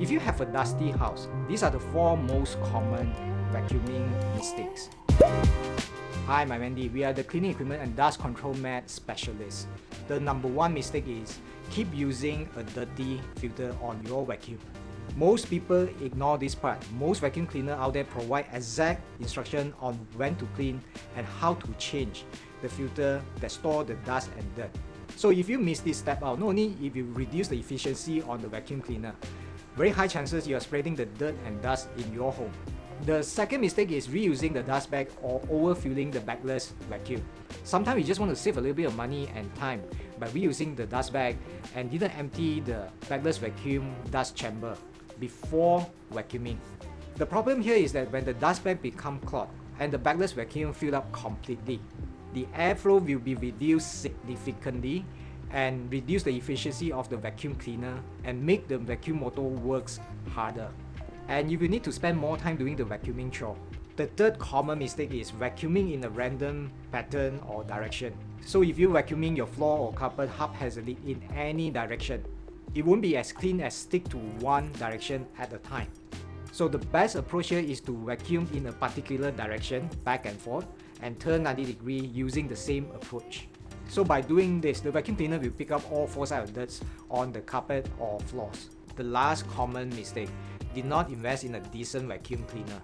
If you have a dusty house, these are the 4 most common vacuuming mistakes. Hi, I'm Andy. We are the cleaning equipment and dust control mat specialists. The number 1 mistake is keep using a dirty filter on your vacuum. Most people ignore this part. Most vacuum cleaners out there provide exact instruction on when to clean and how to change the filter that store the dust and dirt. So if you miss this step out, not only if you reduce the efficiency on the vacuum cleaner, very high chances you are spreading the dirt and dust in your home. The second mistake is reusing the dust bag or overfilling the bagless vacuum. Sometimes you just want to save a little bit of money and time by reusing the dust bag and didn't empty the bagless vacuum dust chamber before vacuuming. The problem here is that when the dust bag becomes clogged and the bagless vacuum filled up completely, the airflow will be reduced significantly and reduce the efficiency of the vacuum cleaner and make the vacuum motor works harder. And you will need to spend more time doing the vacuuming chore. The third common mistake is vacuuming in a random pattern or direction. So if you're vacuuming your floor or carpet haphazardly in any direction, it won't be as clean as stick to one direction at a time. So the best approach here is to vacuum in a particular direction, back and forth, and turn 90 degrees using the same approach. So by doing this, the vacuum cleaner will pick up all 4 sides of dirt on the carpet or floors. The last common mistake, did not invest in a decent vacuum cleaner.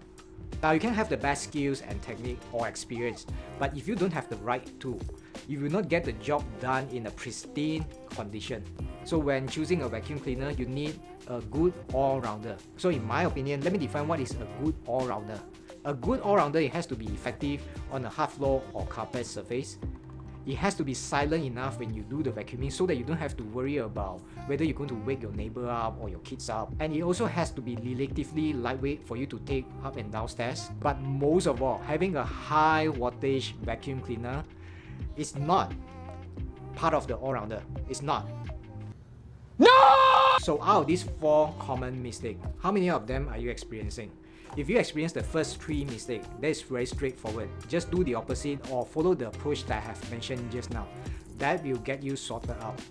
Now you can have the best skills and technique or experience, but if you don't have the right tool, you will not get the job done in a pristine condition. So when choosing a vacuum cleaner, you need a good all-rounder. So in my opinion, let me define what is a good all-rounder. A good all-rounder, it has to be effective on a hard floor or carpet surface. It has to be silent enough when you do the vacuuming so that you don't have to worry about whether you're going to wake your neighbor up or your kids up. And it also has to be relatively lightweight for you to take up and downstairs. But most of all, having a high wattage vacuum cleaner is not part of the all-rounder. It's not. No! So out of these 4 common mistakes, how many of them are you experiencing? If you experience the first 3 mistakes, that is very straightforward. Just do the opposite or follow the approach that I have mentioned just now. That will get you sorted out.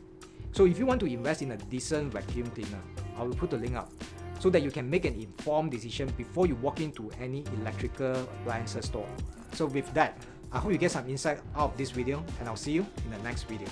So if you want to invest in a decent vacuum cleaner, I will put the link up so that you can make an informed decision before you walk into any electrical appliances store. So with that, I hope you get some insight out of this video, and I'll see you in the next video.